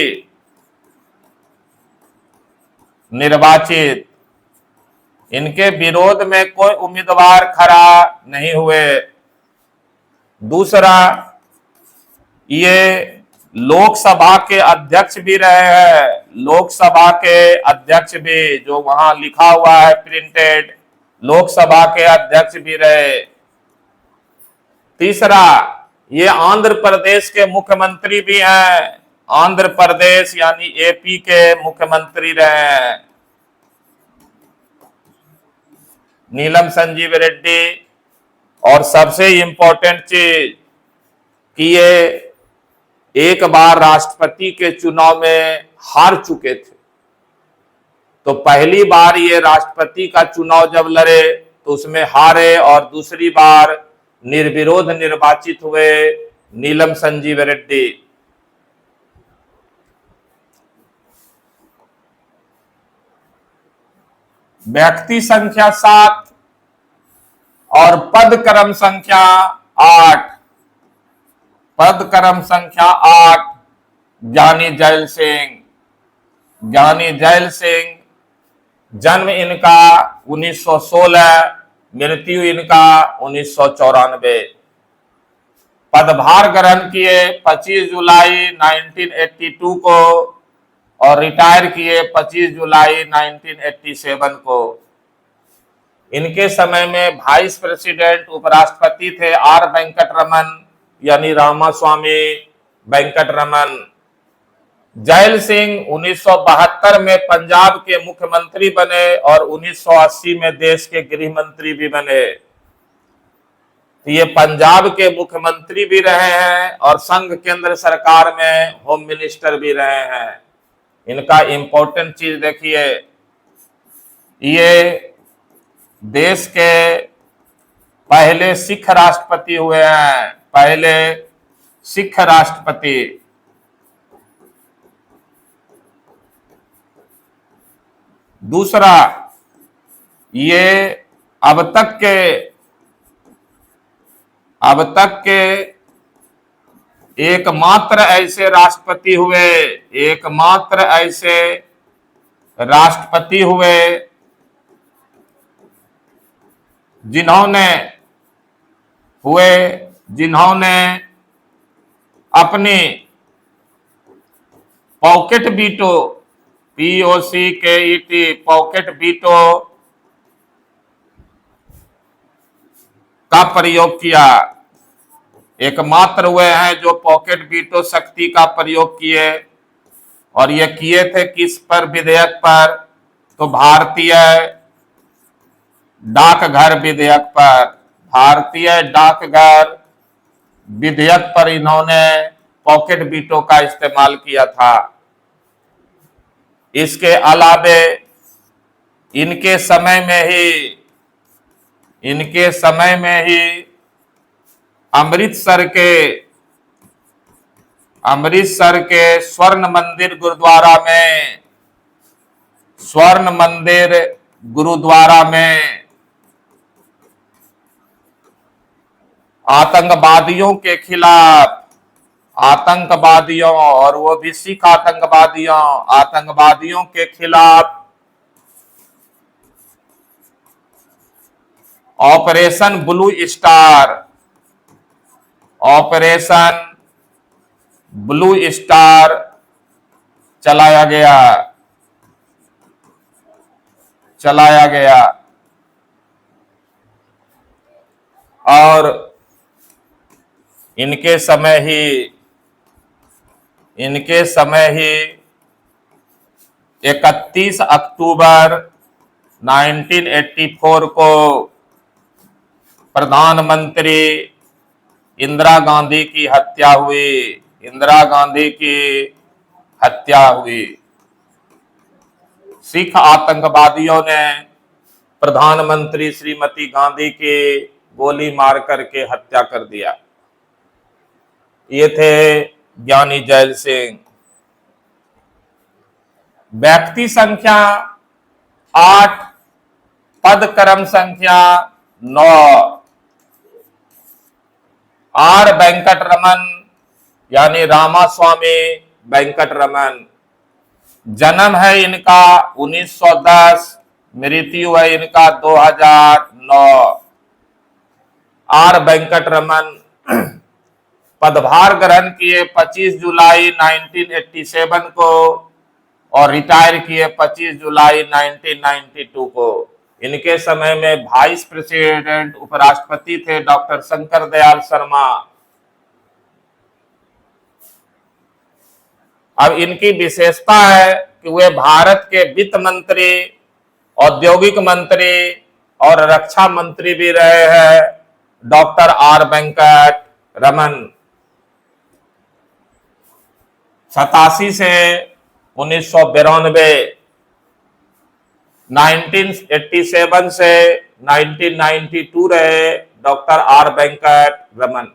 निर्वाचित। इनके विरोध में कोई उम्मीदवार खड़ा नहीं हुए। दूसरा, ये लोकसभा के अध्यक्ष भी रहे हैं। लोकसभा के अध्यक्ष भी, जो वहां लिखा हुआ है प्रिंटेड, लोकसभा के अध्यक्ष भी रहे। तीसरा, ये आंध्र प्रदेश के मुख्यमंत्री भी हैं, आंध्र प्रदेश यानी एपी के मुख्यमंत्री रहे हैं नीलम संजीव रेड्डी। और सबसे इंपॉर्टेंट चीज कि ये एक बार राष्ट्रपति के चुनाव में हार चुके थे, तो पहली बार ये राष्ट्रपति का चुनाव जब लड़े तो उसमें हारे, और दूसरी बार निर्विरोध निर्वाचित हुए नीलम संजीव रेड्डी। व्यक्ति संख्या 7 और पद क्रम संख्या 8। पद क्रम संख्या 8 ज्ञानी जैल सिंह। ज्ञानी जैल सिंह, जन्म इनका 1916, मृत्यु इनका 1994। पदभार ग्रहण किए 25 जुलाई 1982 को और रिटायर किए 25 जुलाई 1987 को। इनके समय में वाइस प्रेसिडेंट उपराष्ट्रपति थे आर वेंकट रमन यानी रामास्वामी वेंकट रमन। जैल सिंह 1972 में पंजाब के मुख्यमंत्री बने और 1980 में देश के गृह मंत्री भी बने। ये पंजाब के मुख्यमंत्री भी रहे हैं और संघ केंद्र सरकार में होम मिनिस्टर भी रहे हैं। इनका इंपॉर्टेंट चीज देखिए, ये देश के पहले सिख राष्ट्रपति हुए हैं, पहले सिख राष्ट्रपति। दूसरा, ये अब तक के एकमात्र ऐसे राष्ट्रपति हुए, एकमात्र ऐसे राष्ट्रपति हुए जिन्होंने अपनी pocket veto, POCKET, pocket veto का प्रयोग किया। एकमात्र हुए हैं जो पॉकेट वीटो शक्ति का प्रयोग किए, और ये किए थे किस पर विधेयक पर? तो भारतीय डाकघर विधेयक पर। भारतीय डाकघर विधेयक पर इन्होंने पॉकेट वीटो का इस्तेमाल किया था। इसके अलावे इनके समय में ही अमृतसर के स्वर्ण मंदिर गुरुद्वारा में आतंकवादियों के खिलाफ, आतंकवादियों, और वो भी सिख आतंकवादियों के खिलाफ ऑपरेशन ब्लू स्टार चलाया गया। और इनके समय ही 31 अक्टूबर 1984 को प्रधानमंत्री इंदिरा गांधी की हत्या हुई। सिख आतंकवादियों ने प्रधानमंत्री श्रीमती गांधी की गोली मार करके हत्या कर दिया। ये थे ज्ञानी जैल सिंह। व्यक्ति संख्या 8, पद क्रम संख्या 9, आर वेंकट रमन यानी रामास्वामी वेंकट रमन। जन्म है इनका 1910, मृत्यु है इनका 2009। आर वेंकट रमन पदभार ग्रहण किए 25 जुलाई 1987 को और रिटायर किए 25 जुलाई 1992 को। इनके समय में वाइस प्रेसिडेंट उपराष्ट्रपति थे डॉक्टर शंकर दयाल शर्मा। अब इनकी विशेषता है कि वे भारत के वित्त मंत्री, औद्योगिक मंत्री और रक्षा मंत्री भी रहे हैं, डॉक्टर आर वेंकट रमन। 87 से 1992, 1987 से 1992 रहे डॉक्टर आर वेंकट रमन।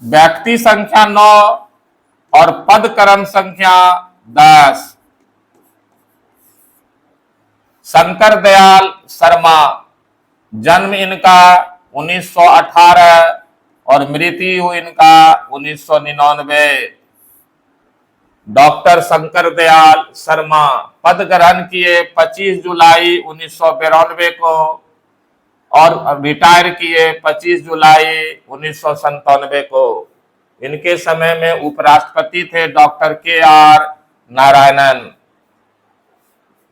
व्यक्ति संख्या 9 और पद क्रम संख्या 10। शंकर दयाल शर्मा, जन्म इनका 1918 और मृत्यु इनका 1999। डॉक्टर शंकर दयाल शर्मा पद ग्रहण किए 25 जुलाई 1992 को और रिटायर किए 25 जुलाई 1997 को। इनके समय में उपराष्ट्रपति थे डॉक्टर KR नारायणन।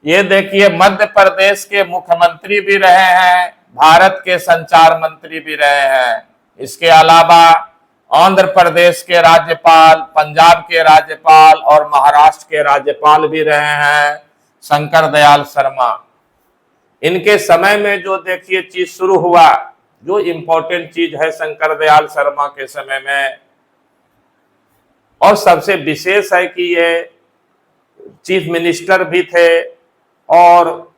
ये देखिए, मध्य प्रदेश के मुख्यमंत्री भी रहे हैं, भारत के संचार मंत्री भी रहे हैं। इसके अलावा आंध्र प्रदेश के राज्यपाल, पंजाब के राज्यपाल और महाराष्ट्र के राज्यपाल भी रहे हैं शंकर दयाल शर्मा। इनके समय में जो देखिए चीज शुरू हुआ, जो इंपॉर्टेंट चीज है शंकर दयाल शर्मा के समय में, और सबसे विशेष है कि ये चीफ मिनिस्टर भी थे और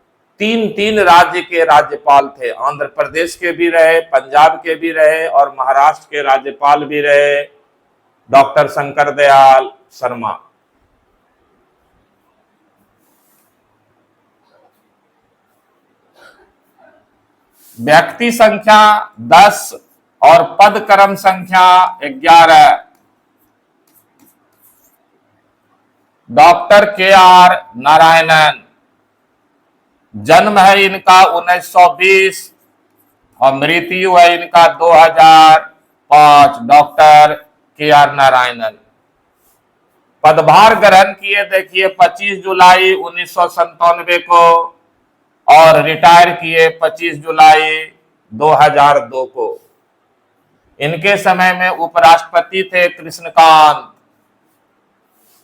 तीन राज्य के राज्यपाल थे। आंध्र प्रदेश के भी रहे, पंजाब के भी रहे और महाराष्ट्र के राज्यपाल भी रहे डॉक्टर शंकर दयाल शर्मा। व्यक्ति संख्या 10 और पद क्रम संख्या 11। डॉक्टर KR नारायणन, जन्म है इनका 1920 और मृत्यु है इनका 2005। डॉक्टर KR नारायणन पदभार ग्रहण किए देखिए 25 जुलाई 1997 को और रिटायर किए 25 जुलाई 2002 को। इनके समय में उपराष्ट्रपति थे कृष्णकांत।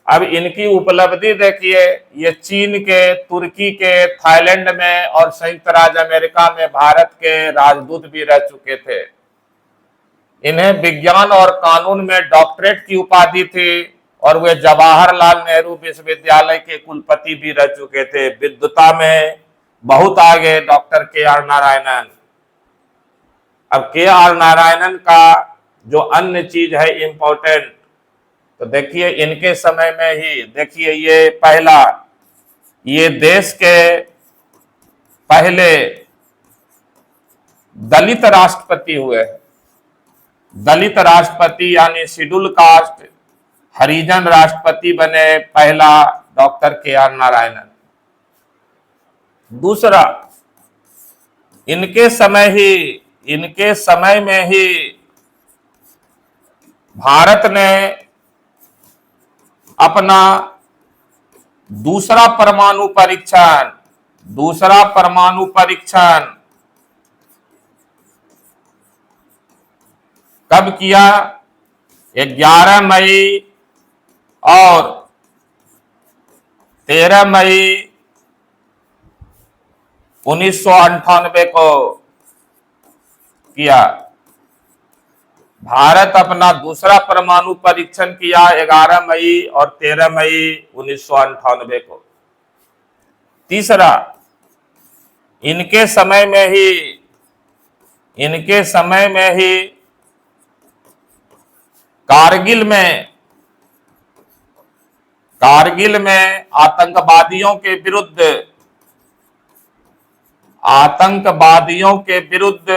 अब इनकी उपलब्धि देखिए, ये चीन के, तुर्की के, थाईलैंड में और संयुक्त राज्य अमेरिका में भारत के राजदूत भी रह चुके थे। इन्हें विज्ञान और कानून में डॉक्टरेट की उपाधि थी और वे जवाहरलाल नेहरू विश्वविद्यालय के कुलपति भी रह चुके थे। विद्वता में बहुत आगे डॉक्टर KR नारायणन। अब KR नारायणन का जो अन्य चीज है इंपॉर्टेंट, तो देखिए इनके समय में ही देखिए ये देश के पहले दलित राष्ट्रपति हुए। दलित राष्ट्रपति यानी शेड्यूल कास्ट हरिजन राष्ट्रपति बने पहला डॉक्टर KR नारायणन। दूसरा, इनके समय में ही भारत ने अपना दूसरा परमाणु परीक्षण कब किया? 11 मई और 13 मई 1998 को किया। भारत अपना दूसरा परमाणु परीक्षण किया 11 मई और 13 मई 1998 को। तीसरा, इनके समय में ही कारगिल में आतंकवादियों के विरुद्ध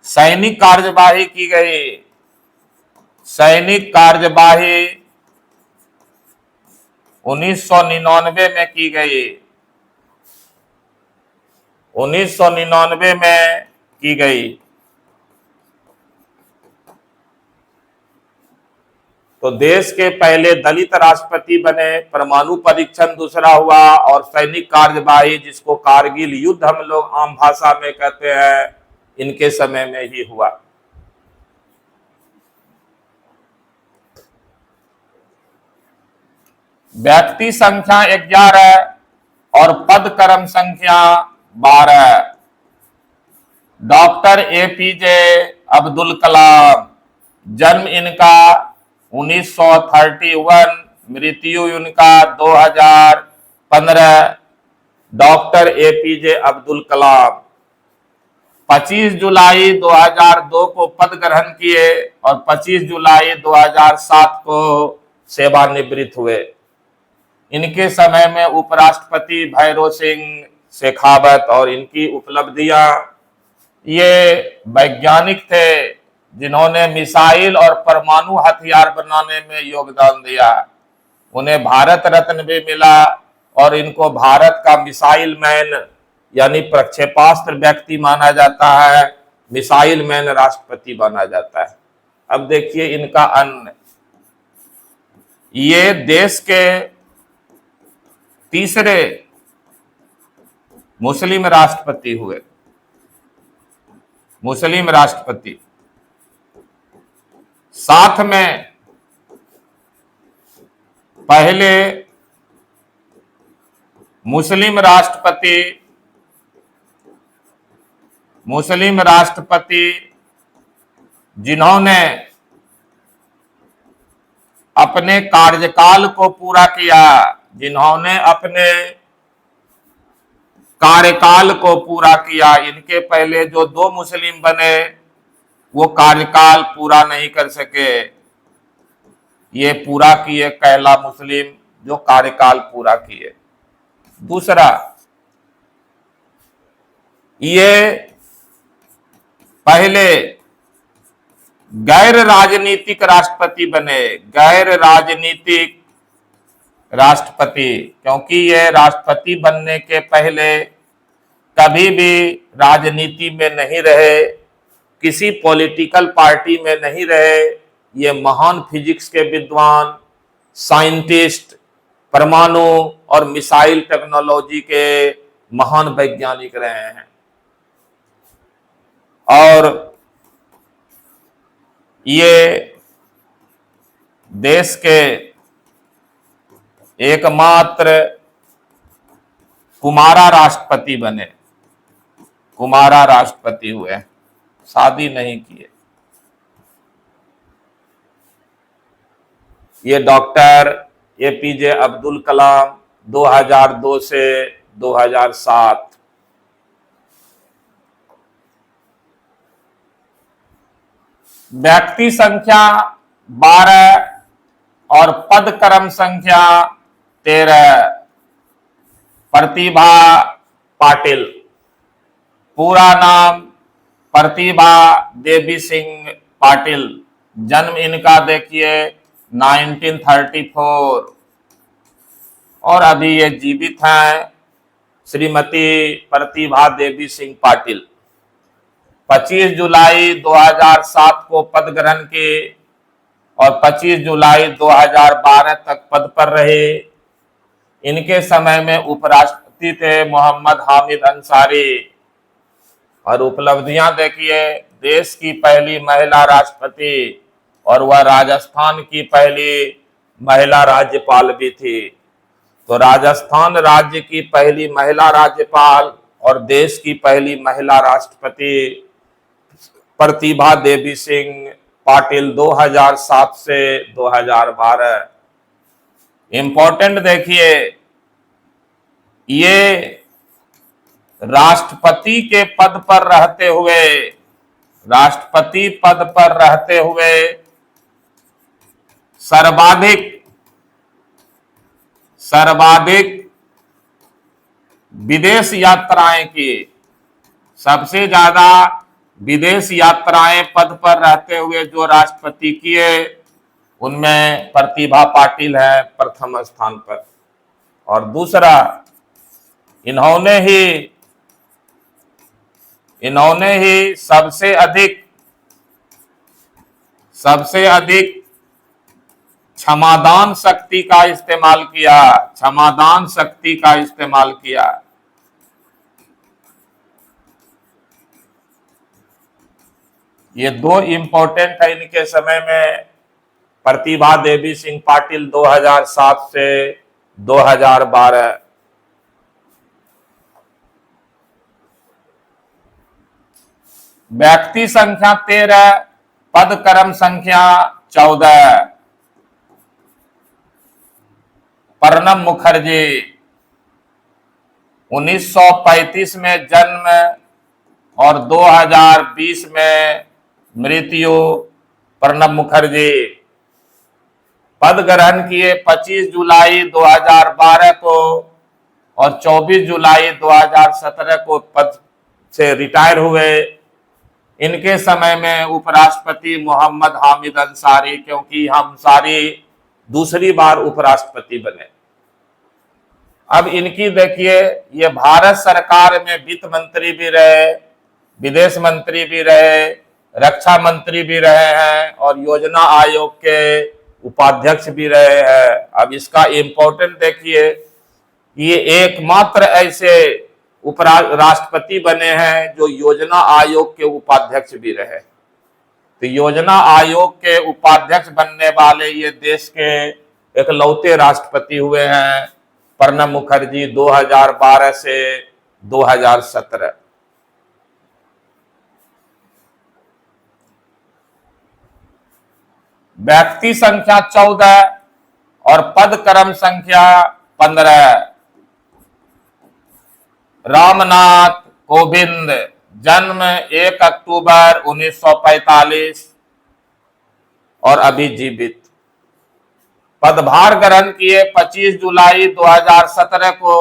सैनिक कार्यवाही की गई। सैनिक कार्यवाही 1999 में की गई। 1999 में की गई। तो देश के पहले दलित राष्ट्रपति बने, परमाणु परीक्षण दूसरा हुआ, और सैनिक कार्यवाही जिसको कारगिल युद्ध हम लोग आम भाषा में कहते हैं, इनके समय में ही हुआ। व्यक्ति संख्या 11 और पद क्रम संख्या 12। डॉक्टर एपीजे अब्दुल कलाम, जन्म इनका 1931, मृत्यु इनका 2015। डॉक्टर एपीजे अब्दुल कलाम 25 जुलाई 2002 को पद ग्रहण किए और 25 जुलाई 2007 को सेवानिवृत्त हुए। इनके समय में उपराष्ट्रपति भैरों सिंह शेखावत, और इनकी उपलब्धियां, ये वैज्ञानिक थे जिन्होंने मिसाइल और परमाणु हथियार बनाने में योगदान दिया। उन्हें भारत रत्न भी मिला और इनको भारत का मिसाइल मैन यानी प्रक्षेपास्त्र व्यक्ति माना जाता है, मिसाइल मैन राष्ट्रपति माना जाता है। अब देखिए इनका अन्य, ये देश के तीसरे मुस्लिम राष्ट्रपति हुए, मुस्लिम राष्ट्रपति। साथ में पहले मुस्लिम राष्ट्रपति जिन्होंने अपने कार्यकाल को पूरा किया, जिन्होंने अपने कार्यकाल को पूरा किया। इनके पहले जो 2 मुस्लिम बने वो कार्यकाल पूरा नहीं कर सके, ये पूरा किए पहला मुस्लिम जो कार्यकाल पूरा किए। दूसरा, ये पहले गैर राजनीतिक राष्ट्रपति बने, गैर राजनीतिक राष्ट्रपति, क्योंकि ये राष्ट्रपति बनने के पहले कभी भी राजनीति में नहीं रहे, किसी पॉलिटिकल पार्टी में नहीं रहे। ये महान फिजिक्स के विद्वान, साइंटिस्ट, परमाणु और मिसाइल टेक्नोलॉजी के महान वैज्ञानिक रहे हैं। और ये देश के एकमात्र कुमारा राष्ट्रपति बने, कुमारा राष्ट्रपति हुए, शादी नहीं किए। ये डॉक्टर एपीजे अब्दुल कलाम 2002 से 2007। व्यक्ति संख्या 12 और पद क्रम संख्या 13। प्रतिभा पाटिल, पूरा नाम प्रतिभा देवी सिंह पाटिल, जन्म इनका देखिए 1934, और अभी ये जीवित हैं, श्रीमती प्रतिभा देवी सिंह पाटिल। 25 जुलाई 2007 को पद ग्रहण किए और 25 जुलाई 2012 तक पद पर रहे। इनके समय में उपराष्ट्रपति थे मोहम्मद हामिद अंसारी। और उपलब्धियां देखिए, देश की पहली महिला राष्ट्रपति, और वह राजस्थान की पहली महिला राज्यपाल भी थी। तो राजस्थान राज्य की पहली महिला राज्यपाल और देश की पहली महिला राष्ट्रपति प्रतिभा देवी सिंह पाटिल 2007 से 2012। इंपॉर्टेंट देखिए, ये राष्ट्रपति के पद पर रहते हुए, राष्ट्रपति पद पर रहते हुए सर्वाधिक विदेश यात्राएं की। सबसे ज्यादा विदेश यात्राएं पद पर रहते हुए जो राष्ट्रपति किए, उनमें प्रतिभा पाटिल है प्रथम स्थान पर। और दूसरा, इन्होंने ही सबसे अधिक क्षमादान शक्ति का इस्तेमाल किया, क्षमादान शक्ति का इस्तेमाल किया। ये दो इंपॉर्टेंट है इनके समय में। प्रतिभा देवी सिंह पाटिल 2007 से 2012। व्यक्ति संख्या 13, पद क्रम संख्या 14। प्रणब मुखर्जी 1935 में जन्म और 2020 में मृत्यु। प्रणब मुखर्जी पद ग्रहण किए 25 जुलाई 2012 को और 24 जुलाई 2017 को पद से रिटायर हुए। इनके समय में उपराष्ट्रपति मोहम्मद हामिद अंसारी, क्योंकि हम सारी दूसरी बार उपराष्ट्रपति बने। अब इनकी देखिए, ये भारत सरकार में वित्त मंत्री भी रहे, विदेश मंत्री भी रहे, रक्षा मंत्री भी रहे हैं और योजना आयोग के उपाध्यक्ष भी रहे हैं। अब इसका इम्पोर्टेंट देखिए, ये एकमात्र ऐसे उपराष्ट्रपति बने हैं जो योजना आयोग के उपाध्यक्ष भी रहे। तो योजना आयोग के उपाध्यक्ष बनने वाले ये देश के इकलौते राष्ट्रपति हुए हैं प्रणब मुखर्जी 2012 से 2017। व्यक्ति संख्या 14 और पद क्रम संख्या 15। रामनाथ कोविंद जन्म 1 अक्टूबर 1945 और अभी जीवित। पदभार ग्रहण किए 25 जुलाई 2017 को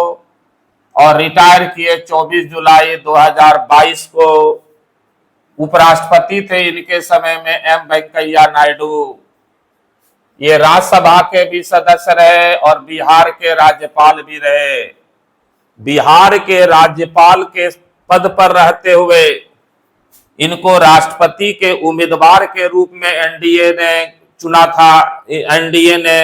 और रिटायर किए 24 जुलाई 2022 को। उपराष्ट्रपति थे इनके समय में एम वेंकैया नायडू। ये राज्यसभा के भी सदस्य रहे और बिहार के राज्यपाल भी रहे। बिहार के राज्यपाल के पद पर रहते हुए इनको राष्ट्रपति के उम्मीदवार के रूप में एनडीए ने चुना था, एनडीए ने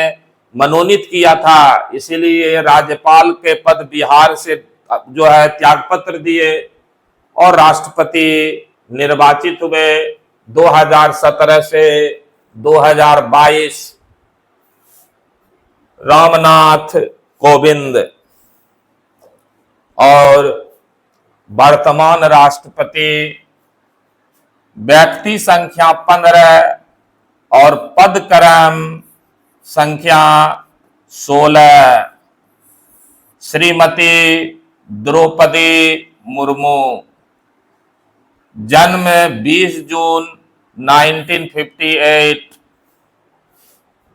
मनोनीत किया था। इसीलिए राज्यपाल के पद बिहार से जो है त्यागपत्र दिए और राष्ट्रपति निर्वाचित हुए 2017 से 2022। रामनाथ कोविंद और वर्तमान राष्ट्रपति। व्यक्ति संख्या 15 और पद क्रम संख्या 16। श्रीमती द्रौपदी मुर्मू जन्म 20 जून 1958।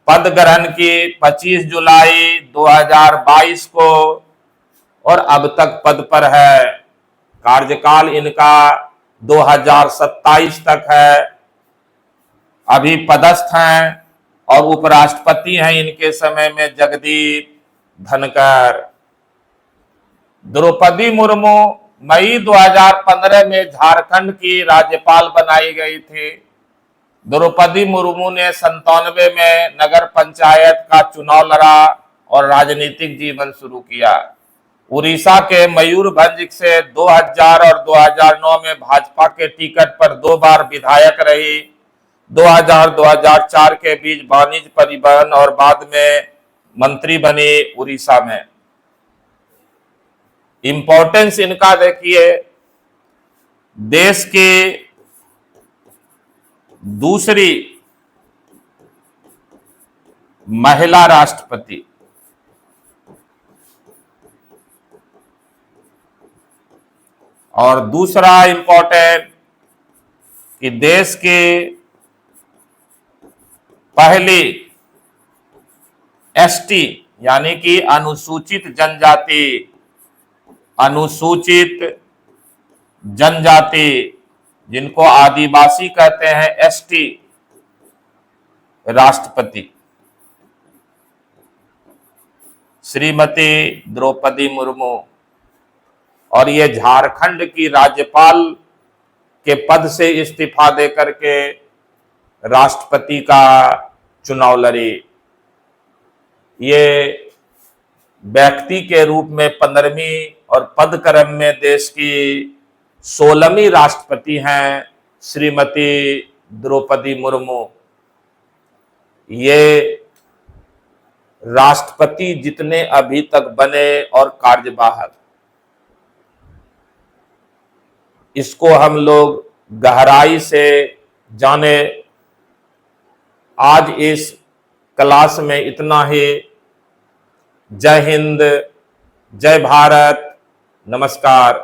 पद ग्रहण की 25 जुलाई 2022 को और अब तक पद पर है। कार्यकाल इनका 2027 तक है। अभी पदस्थ हैं और उपराष्ट्रपति हैं इनके समय में जगदीप धनखड़। द्रौपदी मुर्मू मई 2015 में झारखंड की राज्यपाल बनाई गई थी। द्रौपदी मुर्मू ने 97 में नगर पंचायत का चुनाव लड़ा और राजनीतिक जीवन शुरू किया। उड़ीसा के मयूरभंज से 2000 और 2009 में भाजपा के टिकट पर 2 बार विधायक रही। 2000-2004 के बीच वाणिज्य परिवहन और बाद में मंत्री बनी उड़ीसा में। इंपॉर्टेंस इनका देखिए, देश की दूसरी महिला राष्ट्रपति। और दूसरा इंपॉर्टेंट कि देश की पहली एसटी यानी कि अनुसूचित जनजाति जिनको आदिवासी कहते हैं, एसटी राष्ट्रपति श्रीमती द्रौपदी मुर्मू। और ये झारखंड की राज्यपाल के पद से इस्तीफा देकर के राष्ट्रपति का चुनाव लड़ी। ये व्यक्ति के रूप में 15वीं और पद क्रम में देश की 16वीं राष्ट्रपति हैं श्रीमती द्रौपदी मुर्मू। ये राष्ट्रपति जितने अभी तक बने और कार्यवाहक, इसको हम लोग गहराई से जाने। आज इस क्लास में इतना ही। जय हिंद, जय भारत, नमस्कार।